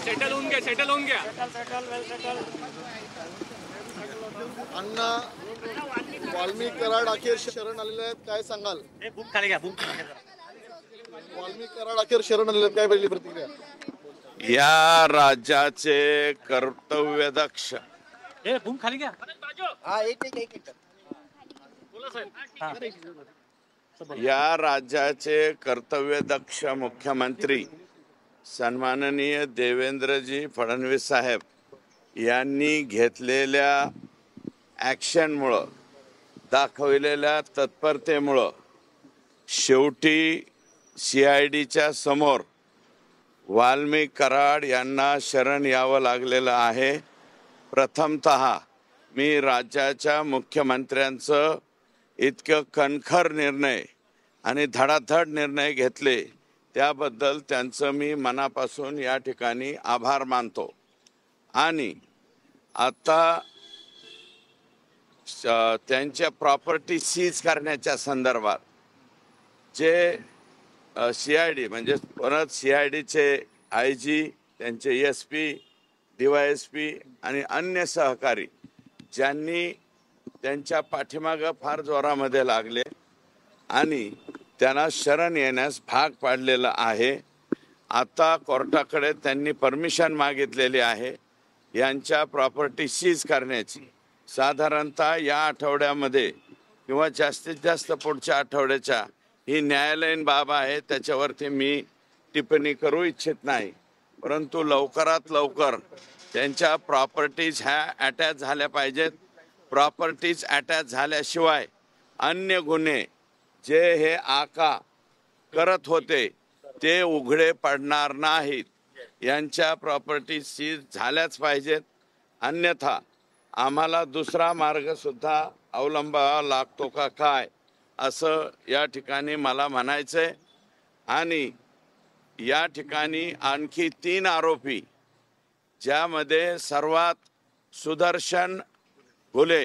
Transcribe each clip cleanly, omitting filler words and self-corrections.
Settle होऊन घ्या अण्णा वाल्मी कराड अखेर शरण आलेले आहेत, काय सांगाल? वाल्मी कराड अखेर शरण आलेले आहेत, काय पहिली प्रतिक्रिया? या राज्याचे कर्तव्यदक्ष या राज्याचे कर्तव्यदक्ष मुख्यमंत्री सन्माननीय देवेंद्रजी फडणवीस साहेब यांनी घेतलेल्या ॲक्शनमुळं, दाखवलेल्या तत्परतेमुळं शेवटी CIDच्या समोर वाल्मी कराड यांना शरण यावं लागलेलं आहे. प्रथमतः मी राज्याच्या मुख्यमंत्र्यांचं इतकं कणखर निर्णय आणि धडाधड निर्णय घेतले त्याबद्दल त्यांचं मी मनापासून या ठिकाणी आभार मानतो. आणि आता त्यांच्या प्रॉपर्टी सीज करण्याच्या संदर्भात जे CID म्हणजे परत CIDचे IG, त्यांचे SP, DYSP आणि अन्य सहकारी ज्यांनी त्यांच्या पाठीमागं फार जोरामध्ये लागले आणि त्यांना शरण येण्यास भाग पाडलेलं आहे. आता कोर्टाकडे त्यांनी परमिशन मागितलेली आहे यांच्या प्रॉपर्टी सीज करण्याची. साधारणतः या आठवड्यामध्ये किंवा जास्तीत जास्त पुढच्या आठवड्याच्या ही न्यायालयीन बाब आहे, त्याच्यावरती मी टिप्पणी करू इच्छित नाही. परंतु लवकरात लवकर त्यांच्या प्रॉपर्टीज ह्या अटॅच झाल्या पाहिजेत. प्रॉपर्टीज अटॅच झाल्याशिवाय अन्य गुन्हे जे हे आका करत होते ते उघडे पडणार नाहीत. यांच्या प्रॉपर्टी सीज झाल्याच पाहिजेत. अन्यथा आम्हाला दुसरा मार्ग सुद्धा अवलंबावा लागतो का काय असं या ठिकाणी मला म्हणायचंय. आणि या ठिकाणी आणखी 3 आरोपी, ज्यामध्ये सर्वात सुदर्शन घुले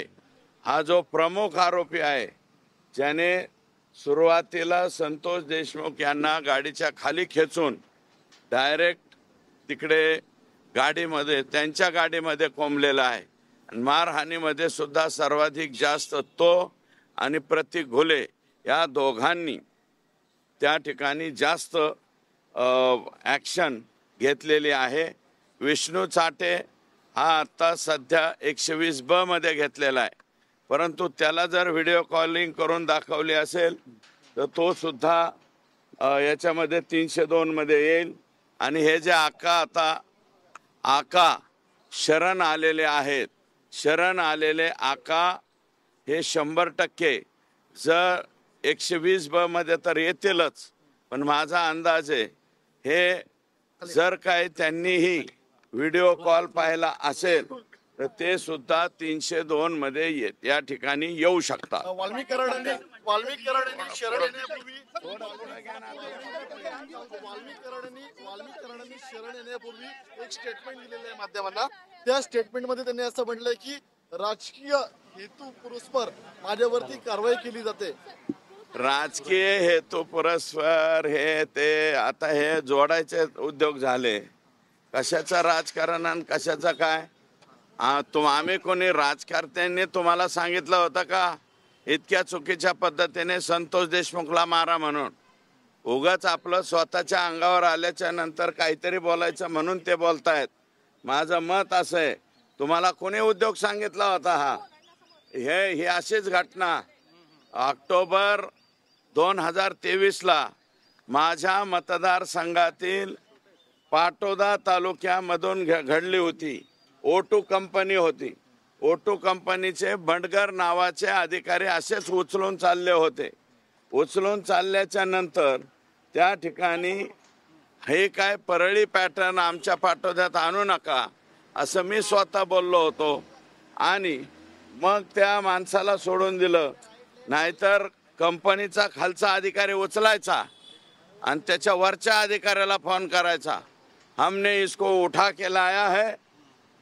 हा जो प्रमुख आरोपी आहे, ज्याने सुरुवातीला संतोष देशमुख यांना गाडीच्या खाली खेचून डायरेक्ट तिकडे गाडीमध्ये, त्यांच्या गाडीमध्ये कोंबलेला आहे. मारहाणीमध्ये सुद्धा सर्वाधिक जास्त तो आणि प्रतीक घुले या दोघांनी त्या ठिकाणी जास्त ॲक्शन घेतलेली आहे. विष्णू चाटे हा आत्ता सध्या 120B मध्ये घेतलेला आहे. परंतु त्याला जर व्हिडिओ कॉलिंग करून दाखवली असेल तर तो सुद्धा याच्यामध्ये 302 मध्ये येईल. आणि हे जे आका शरण आलेले आहेत, शरण आलेले आका हे 100% जर 120B मध्ये तर येतीलच. पण माझा अंदाज आहे हे जर काय त्यांनीही व्हिडिओ कॉल पाहिला असेल तर ते सुद्धा 302 मध्ये या ठिकाणी येऊ शकतात. वाल्मी कराडांनी शरण येण्यापूर्वी एक स्टेटमेंट दिलेलं आहे माध्यमांना. त्या स्टेटमेंटमध्ये त्यांनी असं म्हटलंय की राजकीय हेतू पुरस्पर माझ्यावरती कारवाई केली जाते. राजकीय हेतू पुरस्पर हे ते आता हे जोडायचे उद्योग झाले. कशाचं राजकारण आणि कशाचं काय? आम्ही कोणी राजकारत्यांनी तुम्हाला सांगितलं होतं का इतक्या चुकीच्या पद्धतीने संतोष देशमुखला मारा म्हणून? उगाच आपलं स्वतःच्या अंगावर आल्याच्या नंतर काहीतरी बोलायचं म्हणून ते बोलतायत. माझं मत असं आहे, तुम्हाला कोणी उद्योग सांगितला होता हा? ही अशीच घटना ऑक्टोबर 2023ला माझ्या मतदारसंघातील पाटोदा तालुक्यामधून घडली होती. O2 कंपनी होती. O2 कंपनीचे बंडगर नावाचे अधिकारी असेच उचलून चालले होते. उचलून चालल्याच्या नंतर त्या ठिकाणी हे काय परळी पॅटर्न आमच्या पाटोद्यात आणू नका असं मी स्वतः बोललो होतो. आणि मग त्या माणसाला सोडून दिलं. नाहीतर कंपनीचा खालचा अधिकारी उचलायचा आणि त्याच्या वरच्या अधिकाऱ्याला फोन करायचा, हमने इसको उठा के लाया है,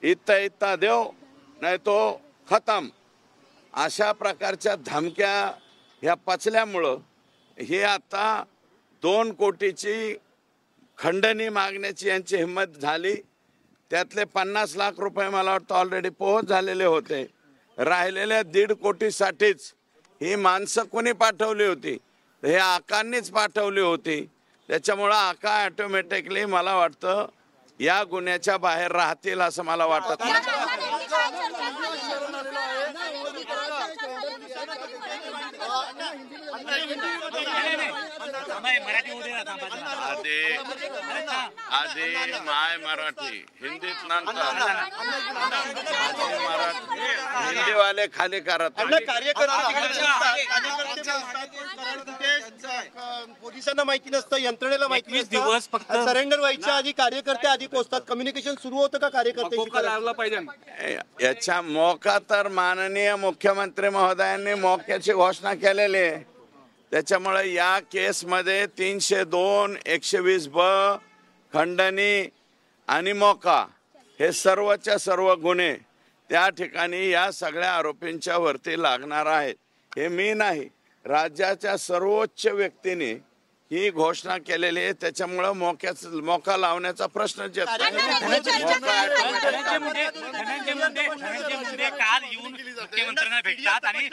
इतना देव नाही तो खतम. अशा प्रकारच्या धमक्या ह्या पचल्यामुळं हे आता 2 कोटीची खंडणी मागण्याची यांची हिंमत झाली. त्यातले 50 लाख रुपये मला वाटतं ऑलरेडी पोहोच झालेले होते. राहिलेल्या 1.5 कोटीसाठीच ही माणसं कोणी पाठवली होती? हे आकांनीच पाठवली होती. त्याच्यामुळं आका ऑटोमॅटिकली मला वाटतं या गुन्ह्याच्या बाहेर राहतील असं मला वाटत नाही. आधी माय मराठी हिंदीत नंतर मराठी हिंदीवाले खाली करत पोलिसांना माहिती नसतं, यंत्रणेला माहिती दिवस नसतं. फक्त सरेंडर व्हायच्या आधी कार्यकर्ते आधी पोहोचतात. कम्युनिकेशन सुरू होतं का कार्यकर्ते? लावला पाहिजे. याच्या मोका तर माननीय मुख्यमंत्री महोदयांनी मोक्याची घोषणा केलेली आहे. त्याच्यामुळे या केसमध्ये 302, 120(ब), खंडणी आणि मोका हे सर्वच्या सर्व गुन्हे त्या ठिकाणी या सगळ्या आरोपींच्या वरती लागणार आहेत. हे मी नाही, राज्याच्या सर्वोच्च व्यक्तीने ही घोषणा केलेली आहे. त्याच्यामुळं मोका लावण्याचा प्रश्नच येत नाही. धनंजय मुंडे काल येऊन मुख्यमंत्र्यांना भेटतात आणि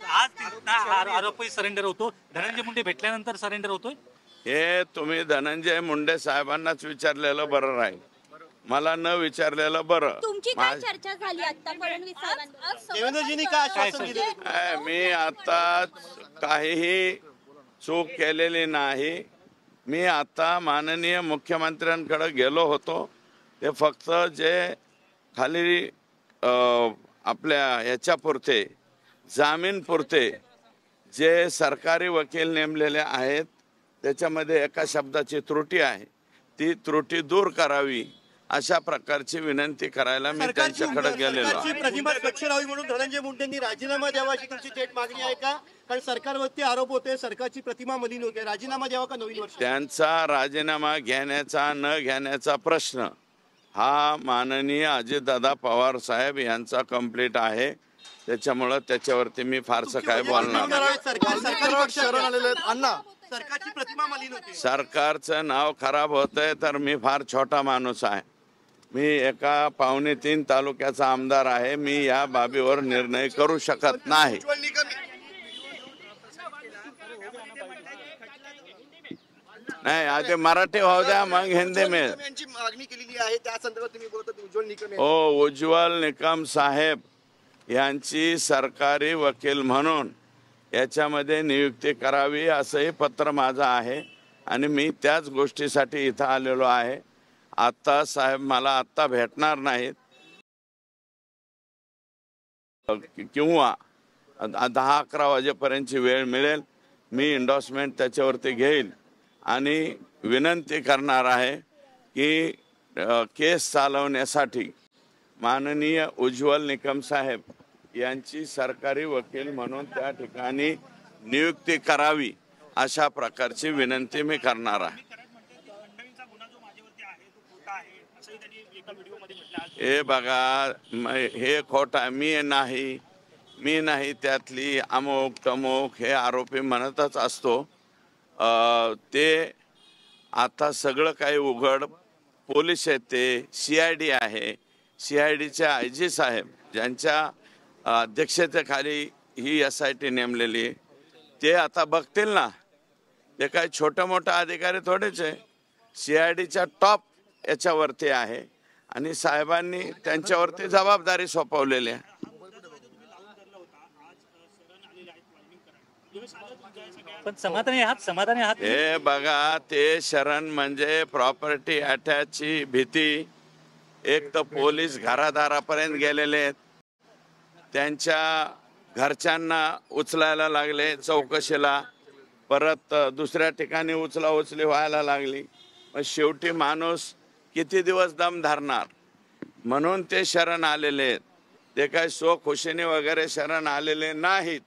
आज आरोपी सरेंडर होतो. धनंजय मुंडे भेटल्यानंतर सरेंडर होतोय. हे तुम्ही धनंजय मुंडे साहेबांनाच विचारलेलं बरं राहील, मला न विचारलेलं बरं. तुमची काय चर्चा झाली आता फडणवीस साहेबांनी? देवेंद्रजींनी काय आश्वासन दिले? मी आता काहीही चूक केलेली नाही. मी आता माननीय मुख्यमंत्र्यांकडे गेलो होतो. ते फक्त जे खाली आपल्या याच्यापुरते जामीनपुरते जे सरकारी वकील नेमलेले आहेत त्याच्यामध्ये एका शब्दाची त्रुटी आहे, ती त्रुटी दूर करावी अशा प्रकारची विनंती करायला मी त्यांच्याकडे गेलेलो आहे. प्रतिमा स्वच्छ राहावी म्हणून धनंजय मुंडेंनी राजीनामा द्यावा अशी तुमची थेट मागणी आहे का? कारण सरकारवरती आरोप होते सरकारची प्रतिमा मलिन होते. राजीनामा द्यावा का नवीन वर्ष? त्यांचा राजीनामा घेण्याचा न घेण्याचा प्रश्न हा माननीय अजितदादा पवार साहेब यांचा कंप्लीट आहे. त्याच्यामुळं त्याच्यावरती मी फारसं काय बोलणार नाही. शरण आलेले आहेत अण्णा. सरकारची प्रतिमा मलिन होते. सरकारचं नाव खराब होतंय तर मी फार छोटा माणूस आहे. मी एका 2.25 तालुक्याचा आमदार आहे. मी या बाबीवर निर्णय करू शकत नाही. नाही, आधी मराठी होऊ द्या मग हिंदी में. मागणी केलेली आहे त्या संदर्भात तुम्ही बोलता. उज्ज्वल निकम हो, उज्ज्वल निकम साहेब यांची सरकारी वकील म्हणून याच्यामध्ये नियुक्ती करावी असंही पत्र माझं आहे आणि मी त्याच गोष्टीसाठी इथं आलेलो आहे. आता साहेब मला आत्ता भेटणार नाहीत किंवा 10-11 वाजेपर्यंतची वेळ मिळेल. मी इंडोर्समेंट त्याच्यावरती घेईल आणि विनंती करणार आहे की केस चालवण्यासाठी माननीय उज्ज्वल निकम साहेब यांची सरकारी वकील म्हणून त्या ठिकाणी नियुक्ती करावी अशा प्रकारची विनंती मी करणार आहे. हे बघा, हे खोटा मी नाही त्यातली अमुक तमुक हे आरोपी म्हणतच असतो. ते आता सगळं काही उघड पोलीस आहेत, ते CID आहे. CIDचे IG साहेब ज्यांच्या अध्यक्षतेखाली ही SIT नेमलेली, ते आता बघतील ना. ते काही छोटा मोठा अधिकारी थोडेच आहे. CIDच्या टॉप याच्यावरती आहे आणि साहेबांनी त्यांच्यावरती जबाबदारी सोपवलेली आहे. पण समाधानी आहात? हे बघा, ते शरण म्हणजे प्रॉपर्टी अटॅचची भीती. एक तर पोलीस घरादारापर्यंत गेलेले आहेत, त्यांच्या घरच्यांना उचलायला लागले चौकशीला, परत दुसऱ्या ठिकाणी उचलाउचली व्हायला लागली. मग शेवटी माणूस किती दिवस दम धरणार? म्हणून ते शरण आलेले आहेत. ते काही खुशीने वगैरे शरण आलेले नाहीत.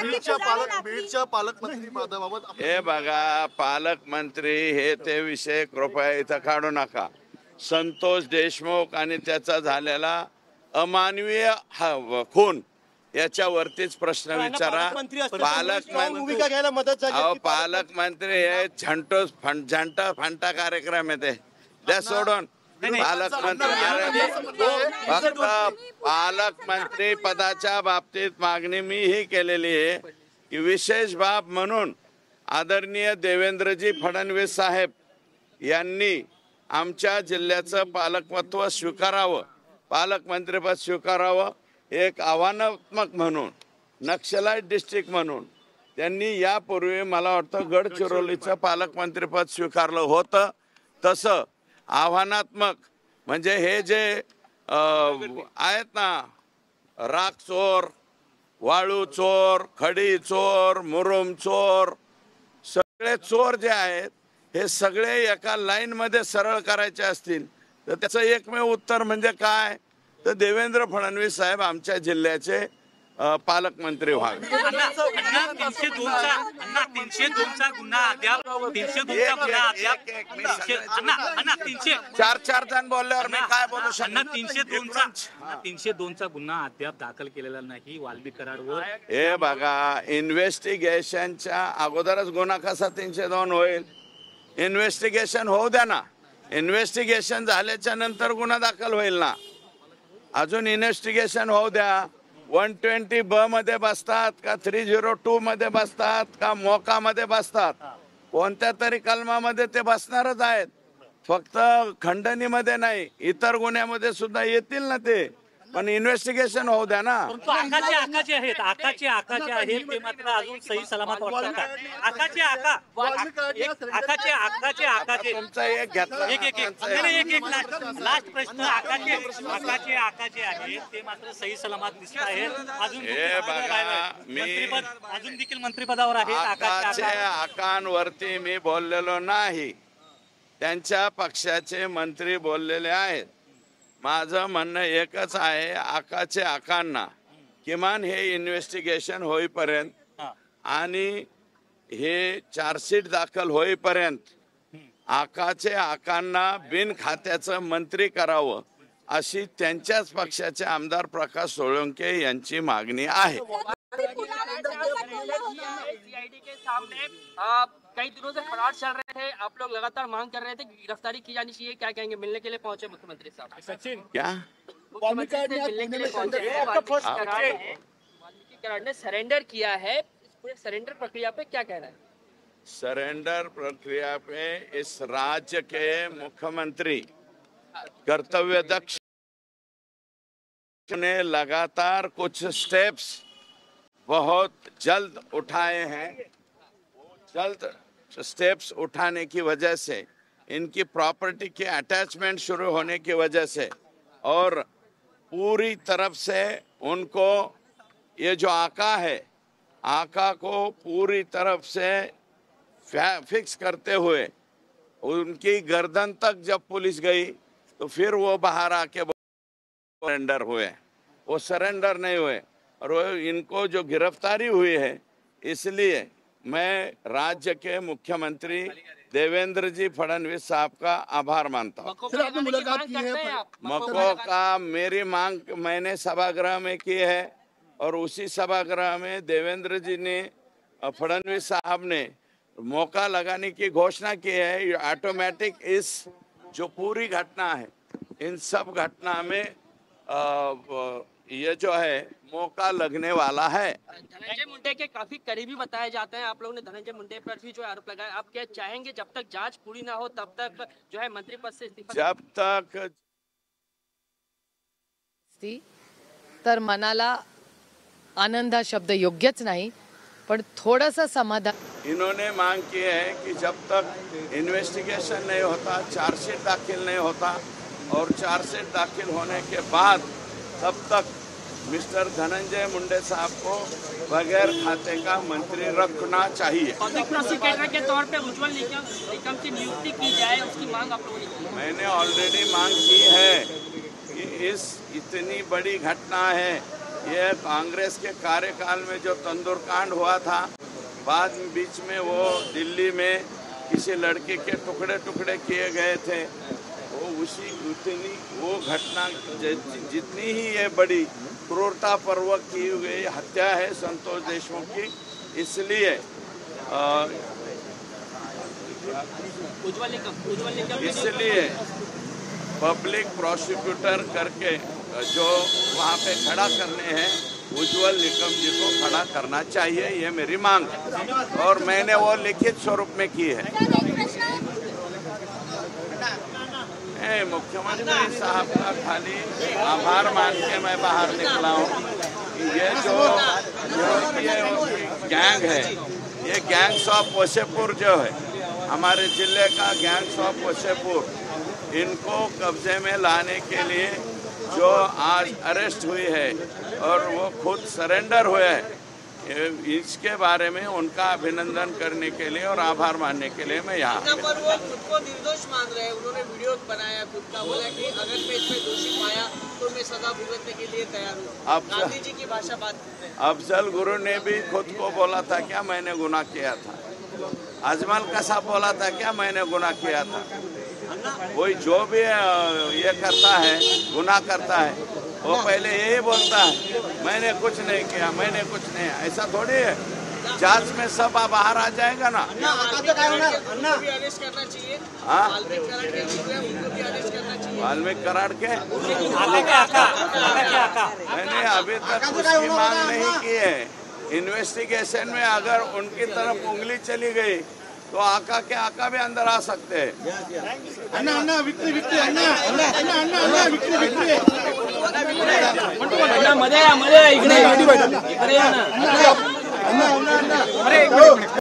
बीडच्या पालकमंत्री पदाबाबत हे बघा, पालकमंत्री हे ते विषय कृपया इथं काढू नका. संतोष देशमुख आणि त्याचा झालेला अमानवीय खून याच्यावरतीच प्रश्न विचारा. पालकमंत्री strong भूमिका घ्यायला मदत झाली अहो असती. पालकमंत्री हे झंटा फंटा कार्यक्रम आहे ते द्या सोडून. फक्त पालकमंत्री पदाच्या बाबतीत मागणी मी ही केलेली आहे की विशेष बाब म्हणून आदरणीय देवेंद्रजी फडणवीस साहेब यांनी आमच्या जिल्ह्याचं पालकत्व स्वीकारावं, पालकमंत्रीपद स्वीकारावं. एक आव्हानात्मक म्हणून, नक्षलाईट डिस्ट्रिक्ट म्हणून त्यांनी यापूर्वी मला वाटतं गडचिरोलीचं पालकमंत्रीपद स्वीकारलं होतं. तसं आव्हानात्मक म्हणजे हे जे आहेत ना, राख चोर, वाळू चोर, खडी चोर, मुरुम चोर, सगळे चोर जे आहेत हे सगळे एका लाईनमध्ये सरळ करायचे असतील तर त्याचं एकमेव उत्तर म्हणजे काय, तर देवेंद्र फडणवीस साहेब आमच्या जिल्ह्याचे पालकमंत्री व्हावे. 302चा गुन्हा अद्याप 302चा गुन्हा अद्याप 4 जण बोलल्यावर मी काय बोलू शकतो. 302चा गुन्हा अद्याप दाखल केलेला नाही वाल्मिक कराडवर. हे बघा, इन्व्हेस्टिगेशनच्या अगोदरच गुन्हा कसा 302 होईल? इन्व्हेस्टिगेशन होऊ द्या ना. इन्व्हेस्टिगेशन झाल्याच्या नंतर गुन्हा दाखल होईल ना. अजून इन्व्हेस्टिगेशन होऊ द्या. 120B मध्ये बसतात का 302 मध्ये बसतात का मोकामध्ये बसतात, कोणत्या तरी कलमामध्ये ते बसणारच आहेत. फक्त खंडणीमध्ये नाही, इतर गुन्ह्यामध्ये सुद्धा येतील ना ते, पण इन्व्हेस्टिगेशन होऊ द्या ना. परंतु आकाचे आहेत ते मात्र अजून सही सलामत वाटतात का? आकाचे तुमचा एक घेतला. एक लास्ट प्रश्न. आकाचे आहेत ते मात्र सही सलामत दिसत आहेत. अजून मंत्रिपद अजून देखील मंत्रिपदावर आहेत. आकाचे आकांवरती मी बोललेलो नाही, त्यांच्या पक्षाचे मंत्री बोललेले आहेत. माझं म्हणणं एकच आहे, आकाचे आकांना किमान हे इन्व्हेस्टिगेशन होईपर्यंत आणि हे चार्जशीट दाखल होईपर्यंत आकाचे आकांना बिन खात्याचं मंत्री करावं अशी त्यांच्याच पक्षाचे आमदार प्रकाश सोळंके यांची मागणी आहे. सीआईडी के सामने कई दिनों से फरार चल रहे थे, आप लोग लगातार मांग कर रहे थे कि गिरफ्तारी की जानी चाहिए, क्या कहेंगे? मिलने के लिए पहुंचे मुख्यमंत्री साहब? सचिन क्या मुख्यमंत्री से मिलने के लिए पहुंचे हैं। वाल्मीकि कराड ने सरेंडर किया है, इस पूरे सरेंडर प्रक्रिया पे क्या कहना है? सरेंडर प्रक्रिया पे इस राज्य के मुख्यमंत्री कर्तव्यदक्ष ने लगातार कुछ स्टेप्स बहुत जल्द उठाए हैं. जल्द स्टेप्स उठाने की वजह से, इनकी प्रॉपर्टी के अटैचमेंट शुरू होने की वजह से और पूरी तरफ से उनको ये जो आका है, आका को पूरी तरफ से फिक्स करते हुए उनकी गर्दन तक जब पुलिस गई तो फिर वो बाहर आके सरेंडर हुए. वो सरेंडर नहीं हुए और वो इनको जो गिरफ्तारी हुई है, इसलिए मैं राज्य के मुख्यमंत्री देवेंद्र जी फडणवीस साहब का आभार मानता हूँ. मको का मेरी मांग मैंने सभागृह में की है और उसी सभागृह में देवेंद्र जी ने, फडणवीस साहब ने मौका लगाने की घोषणा की है. ऑटोमेटिक इस जो पूरी घटना है, इन सब घटना में ये जो है मौका लगने वाला है. धनंजय मुंडे के काफी करीबी बताए जाते हैं, आप लोगों ने धनंजय मुंडे पर भी जो आरोप लगाया, आप क्या चाहेंगे जब तक जांच पूरी ना हो तब तक जो है मंत्री पद से इस्तीफा? जब तक तर मनाला आनंद हा शब्द योग्यच नाही, पण थोडंसं समाधान. इन्होंने मांग की है कि जब तक इन्वेस्टिगेशन नहीं होता, चार्जशीट दाखिल नहीं होता और चार्जशीट दाखिल होने के बाद तब तक मिस्टर धनंजय मुंडे साहब को बगैर खाते का मंत्री रखना चाहिए. पब्लिक प्रोसिक्यूटर के तौर पे उज्जवल निकम की नियुक्ति की जाए, उसकी मांग आप लोगों ने की? मैंने ऑलरेडी मांग की है कि इस इतनी बड़ी घटना है, ये कांग्रेस के कार्यकाल में जो तंदूरकांड हुआ था, बाद में बीच में वो दिल्ली में किसी लड़के के टुकड़े टुकड़े किए गए थे, उतनी वो घटना जितनी ही ये बड़ी क्रूरतापूर्वक की हुई हत्या है संतोष देशमुख की, इसलिए इसलिए पब्लिक प्रोसिक्यूटर करके जो वहाँ पे खड़ा करने हैं उज्जवल निकम जी को खड़ा करना चाहिए, ये मेरी मांग है और मैंने वो लिखित स्वरूप में की है। मुख्यमंत्री साहब का खाली आभार मान के मैं बाहर निकला हूँ। ये जो गैंग है, ये गैंग्स ऑफ वशेपुर जो है, हमारे जिले का गैंग्स ऑफ वशेपुर, इनको कब्जे में लाने के लिए जो आज अरेस्ट हुई है और वो खुद सरेंडर हुए हैं, इसके बारे में उनका अभिनंदन करने के लिए और आभार मानने के लिए मैं यहाँ पर वो खुद को निर्दोष मान रहे हैं। उन्होंने वीडियो बनाया खुद का, बोला कि अगर मैं इसमें दोषी पाया तो मैं सजा भुगतने के लिए तैयार हूँ। गांधी जी की भाषा बात करते हैं। अफजल गुरु ने भी खुद को बोला था क्या मैंने गुनाह किया था। अजमल कसा बोला था क्या मैंने गुनाह किया था। कोई जो भी ये करता है, गुनाह करता है, वो पहले यही बोलता है मैंने कुछ नहीं किया, मैंने कुछ नहीं। ऐसा थोड़ी है, जांच में सब बाहर आ जाएगा ना। वाल्मीकि कराड़ के मैंने अभी तक उसकी मांग नहीं की है। इन्वेस्टिगेशन में अगर उनकी तरफ उंगली चली गई तो आका के आका भी अंदर आ सकते हैं। मध्ये इकडे